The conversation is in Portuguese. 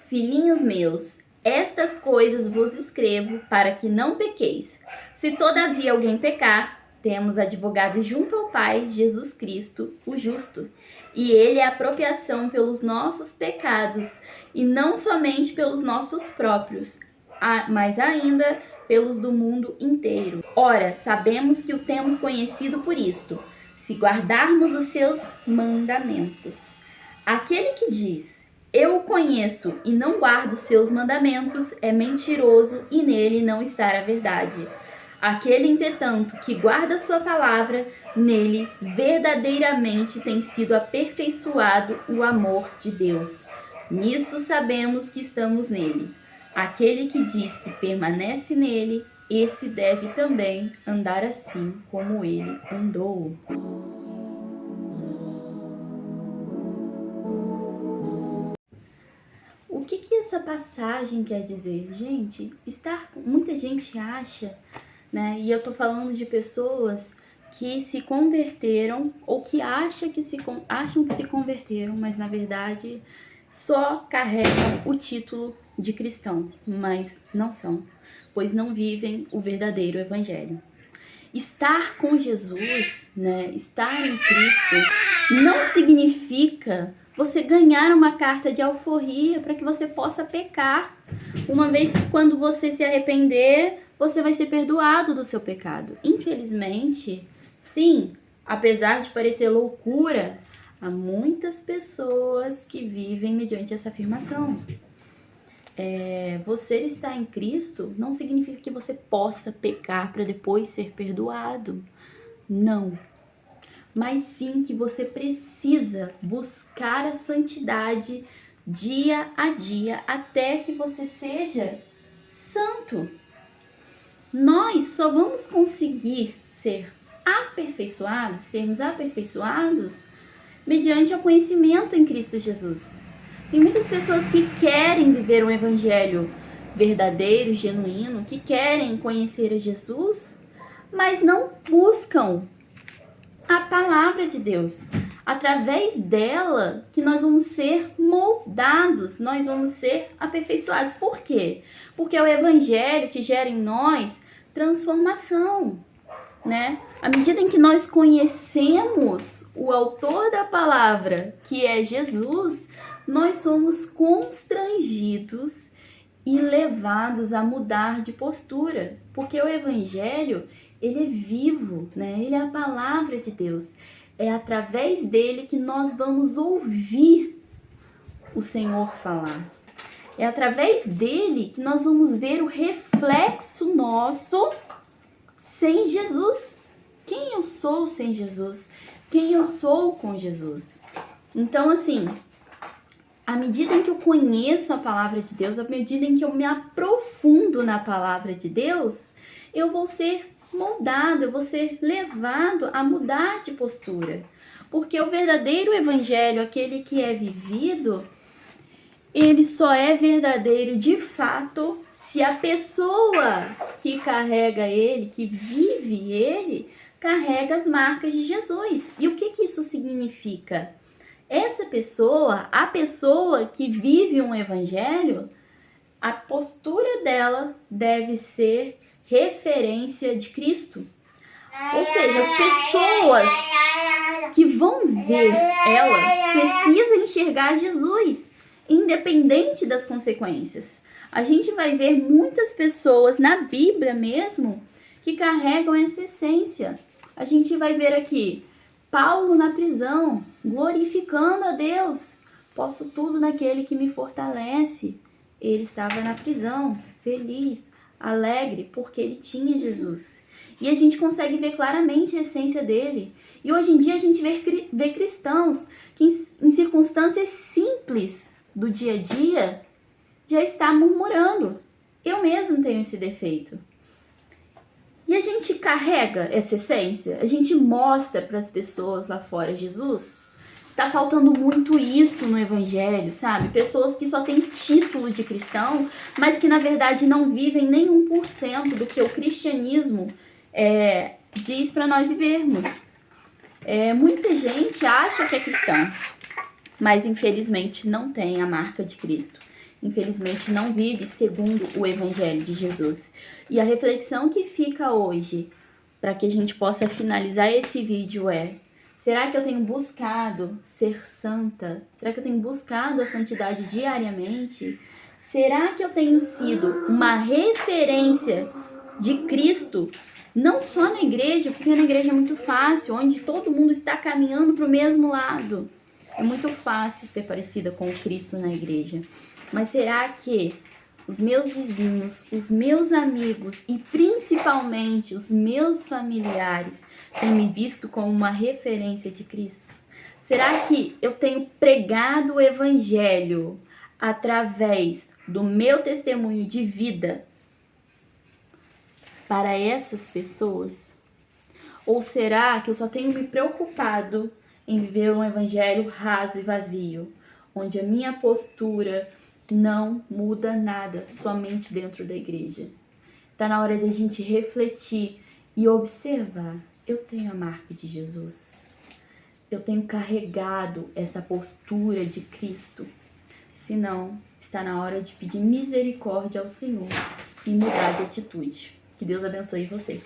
Filhinhos meus, estas coisas vos escrevo para que não pequeis. Se todavia alguém pecar, temos advogado junto ao Pai, Jesus Cristo, o justo. E ele é a apropriação pelos nossos pecados, e não somente pelos nossos próprios, mas ainda pelos do mundo inteiro. Ora, sabemos que o temos conhecido por isto, se guardarmos os seus mandamentos. Aquele que diz, eu o conheço e não guardo os seus mandamentos, é mentiroso e nele não está a verdade. Aquele, entretanto, que guarda a sua palavra, nele verdadeiramente tem sido aperfeiçoado o amor de Deus. Nisto sabemos que estamos nele. Aquele que diz que permanece nele, esse deve também andar assim como ele andou. O que essa passagem quer dizer? Gente, muita gente acha, né? E eu tô falando de pessoas que se converteram ou que acham que se converteram, mas na verdade só carregam o título de cristão, mas não são, pois não vivem o verdadeiro evangelho. Estar com Jesus, né? Estar em Cristo não significa você ganhar uma carta de alforria para que você possa pecar, uma vez que quando você se arrepender, você vai ser perdoado do seu pecado. Infelizmente, sim, apesar de parecer loucura, há muitas pessoas que vivem mediante essa afirmação. Você estar em Cristo não significa que você possa pecar para depois ser perdoado. Não. Mas sim que você precisa buscar a santidade dia a dia até que você seja santo. Nós só vamos conseguir sermos aperfeiçoados mediante o conhecimento em Cristo Jesus. Tem muitas pessoas que querem viver um evangelho verdadeiro, genuíno, que querem conhecer a Jesus, mas não buscam a palavra de Deus. Através dela que nós vamos ser moldados, nós vamos ser aperfeiçoados. Por quê? Porque é o evangelho que gera em nós transformação, né? À medida em que nós conhecemos o autor da palavra, que é Jesus, nós somos constrangidos e levados a mudar de postura, porque o evangelho, ele é vivo, né? Ele é a palavra de Deus. É através dele que nós vamos ouvir o Senhor falar. É através dele que nós vamos ver o reflexo nosso sem Jesus. Quem eu sou sem Jesus? Quem eu sou com Jesus? Então, assim, à medida em que eu conheço a palavra de Deus, à medida em que eu me aprofundo na palavra de Deus, eu vou ser moldado, eu vou ser levado a mudar de postura. Porque o verdadeiro evangelho, aquele que é vivido, ele só é verdadeiro de fato se a pessoa que carrega ele, que vive ele, carrega as marcas de Jesus. E o que isso significa? Essa pessoa, a pessoa que vive um evangelho, a postura dela deve ser referência de Cristo. Ou seja, as pessoas que vão ver ela precisam enxergar Jesus, independente das consequências. A gente vai ver muitas pessoas na Bíblia mesmo que carregam essa essência. A gente vai ver aqui Paulo na prisão, glorificando a Deus. Posso tudo naquele que me fortalece. Ele estava na prisão, feliz, alegre, porque ele tinha Jesus. E a gente consegue ver claramente a essência dele. E hoje em dia a gente vê cristãos que em circunstâncias simples do dia a dia já está murmurando. Eu mesmo tenho esse defeito. E a gente carrega essa essência, a gente mostra para as pessoas lá fora Jesus. Está faltando muito isso no evangelho, sabe? Pessoas que só têm título de cristão, mas que na verdade não vivem nem 1% do que o cristianismo diz para nós vivermos. Muita gente acha que é cristão, mas infelizmente não tem a marca de Cristo. infelizmente, não vive segundo o Evangelho de Jesus. E a reflexão que fica hoje, para que a gente possa finalizar esse vídeo é: será que eu tenho buscado ser santa? Será que eu tenho buscado a santidade diariamente? Será que eu tenho sido uma referência de Cristo? Não só na igreja, porque na igreja é muito fácil, onde todo mundo está caminhando para o mesmo lado. É muito fácil ser parecida com o Cristo na igreja. Mas será que os meus vizinhos, os meus amigos e principalmente os meus familiares têm me visto como uma referência de Cristo? Será que eu tenho pregado o Evangelho através do meu testemunho de vida para essas pessoas? Ou será que eu só tenho me preocupado em viver um evangelho raso e vazio, onde a minha postura não muda nada, somente dentro da igreja? Está na hora de a gente refletir e observar: eu tenho a marca de Jesus, eu tenho carregado essa postura de Cristo. Se não, está na hora de pedir misericórdia ao Senhor e mudar de atitude. Que Deus abençoe você.